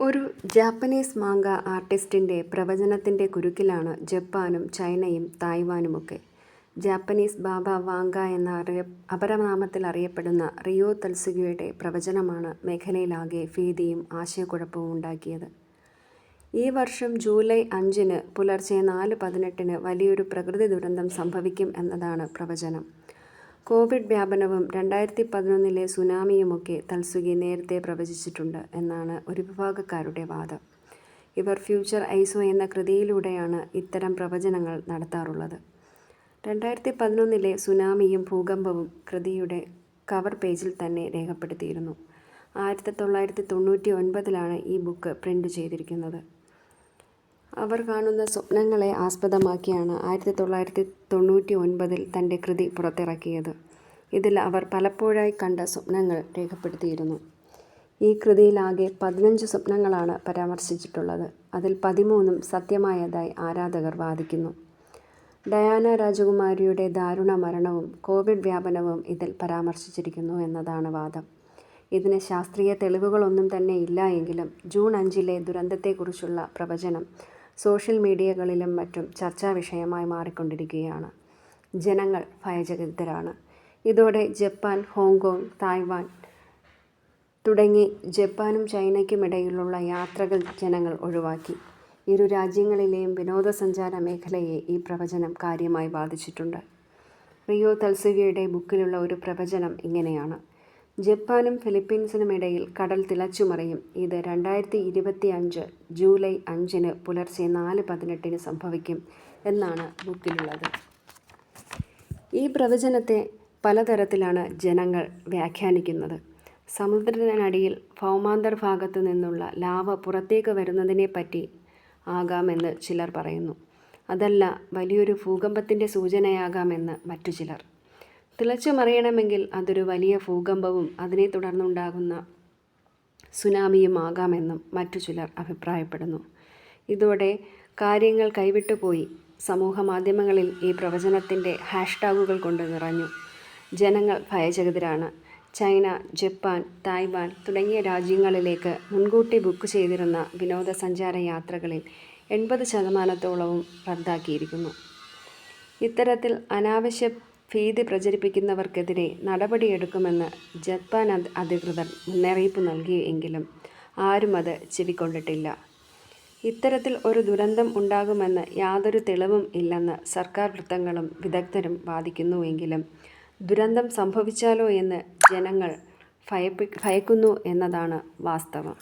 ഒരു ജാപ്പനീസ് മാംഗ ആർട്ടിസ്റ്റിൻ്റെ പ്രവചനത്തിൻ്റെ കുരുക്കിലാണ് ജപ്പാനും ചൈനയും തായ്വാനുമൊക്കെ. ജാപ്പനീസ് ബാബ വാങ്ക എന്ന അപരനാമത്തിൽ അറിയപ്പെടുന്ന റിയോ തത്സുഗിയുടെ പ്രവചനമാണ് മേഖലയിലാകെ ഭീതിയും ആശയക്കുഴപ്പവും ഉണ്ടാക്കിയത്. ഈ വർഷം ജൂലൈ 5 പുലർച്ചെ 4:18 വലിയൊരു പ്രകൃതി ദുരന്തം സംഭവിക്കും എന്നതാണ് പ്രവചനം. കോവിഡ് വ്യാപനവും 2011 സുനാമിയുമൊക്കെ തത്സുഗി നേരത്തെ പ്രവചിച്ചിട്ടുണ്ട് എന്നാണ് ഒരു വിഭാഗക്കാരുടെ വാദം. ഇവർ ഫ്യൂച്ചർ ഐസോ എന്ന കൃതിയിലൂടെയാണ് ഇത്തരം പ്രവചനങ്ങൾ നടത്താറുള്ളത്. 2011 സുനാമിയും ഭൂകമ്പവും കൃതിയുടെ കവർ പേജിൽ തന്നെ രേഖപ്പെടുത്തിയിരുന്നു. 1999 ഈ ബുക്ക് പ്രിൻ്റ് ചെയ്തിരിക്കുന്നത്. അവർ കാണുന്ന സ്വപ്നങ്ങളെ ആസ്പദമാക്കിയാണ് 1999 തൻ്റെ കൃതി പുറത്തിറക്കിയത്. ഇതിൽ അവർ പലപ്പോഴായി കണ്ട സ്വപ്നങ്ങൾ രേഖപ്പെടുത്തിയിരുന്നു. ഈ കൃതിയിലാകെ 15 സ്വപ്നങ്ങളാണ് പരാമർശിച്ചിട്ടുള്ളത്. അതിൽ 13 സത്യമായതായി ആരാധകർ വാദിക്കുന്നു. ഡയാന രാജകുമാരിയുടെ ദാരുണ മരണവും കോവിഡ് വ്യാപനവും ഇതിൽ പരാമർശിച്ചിരിക്കുന്നു എന്നതാണ് വാദം. ഇതിന് ശാസ്ത്രീയ തെളിവുകളൊന്നും തന്നെ ഇല്ല എങ്കിലും ജൂൺ 5 ദുരന്തത്തെക്കുറിച്ചുള്ള പ്രവചനം സോഷ്യൽ മീഡിയകളിലും മറ്റും ചർച്ചാ വിഷയമായി മാറിക്കൊണ്ടിരിക്കുകയാണ്. ജനങ്ങൾ ഭയചകിതരാണ്. ഇതോടെ ജപ്പാൻ, ഹോങ്കോങ്, തായ്വാൻ തുടങ്ങി ജപ്പാനും ചൈനയ്ക്കുമിടയിലുള്ള യാത്രകൾ ജനങ്ങൾ ഒഴിവാക്കി. ഇരു രാജ്യങ്ങളിലെയും വിനോദസഞ്ചാര മേഖലയെ ഈ പ്രവചനം കാര്യമായി ബാധിച്ചിട്ടുണ്ട്. റിയോ തത്സുഗിയുടെ ബുക്കിലുള്ള ഒരു പ്രവചനം ഇങ്ങനെയാണ്: ജപ്പാനും ഫിലിപ്പീൻസിനുമിടയിൽ കടൽ തിളച്ചുമറിയും. ഇത് 2025 ജൂലൈ 5 പുലർച്ചെ 4:18 സംഭവിക്കും എന്നാണ് ബുക്കിലുള്ളത്. ഈ പ്രവചനത്തെ പലതരത്തിലാണ് ജനങ്ങൾ വ്യാഖ്യാനിക്കുന്നത്. സമുദ്രത്തിനടിയിൽ ഭൗമാന്തർഭാഗത്തു നിന്നുള്ള ലാവ പുറത്തേക്ക് വരുന്നതിനെപ്പറ്റി ആകാമെന്ന് ചിലർ പറയുന്നു. അതല്ല, വലിയൊരു ഭൂകമ്പത്തിൻ്റെ സൂചനയാകാമെന്ന് മറ്റു ചിലർ. തിളച്ചുമറിയണമെങ്കിൽ അതൊരു വലിയ ഭൂകമ്പവും അതിനെ തുടർന്നുണ്ടാകുന്ന സുനാമിയും ആകാമെന്നും മറ്റു ചിലർ അഭിപ്രായപ്പെടുന്നു. ഇതോടെ കാര്യങ്ങൾ കൈവിട്ടുപോയി. സമൂഹ മാധ്യമങ്ങളിൽ ഈ പ്രവചനത്തിൻ്റെ ഹാഷ്ടാഗുകൾ കൊണ്ട് നിറഞ്ഞു. ജനങ്ങൾ ഭയചകിതരാണ്. ചൈന, ജപ്പാൻ, തായ്വാൻ തുടങ്ങിയ രാജ്യങ്ങളിലേക്ക് മുൻകൂട്ടി ബുക്ക് ചെയ്തിരുന്ന വിനോദസഞ്ചാര യാത്രകളിൽ 80% റദ്ദാക്കിയിരിക്കുന്നു. ഇത്തരത്തിൽ അനാവശ്യ ഭീതി പ്രചരിപ്പിക്കുന്നവർക്കെതിരെ നടപടിയെടുക്കുമെന്ന് ജപ്പാൻ അധികൃതർ മുന്നറിയിപ്പ് നൽകിയെങ്കിലും ആരും അത് ചെവിക്കൊണ്ടിട്ടില്ല. ഇത്തരത്തിൽ ഒരു ദുരന്തം ഉണ്ടാകുമെന്ന് യാതൊരു തെളിവും ഇല്ലെന്ന് സർക്കാർ വൃത്തങ്ങളും വിദഗ്ധരും വാദിക്കുന്നുവെങ്കിലും ദുരന്തം സംഭവിച്ചാലോ എന്ന് ജനങ്ങൾ ഭയക്കുന്നു എന്നതാണ് വാസ്തവം.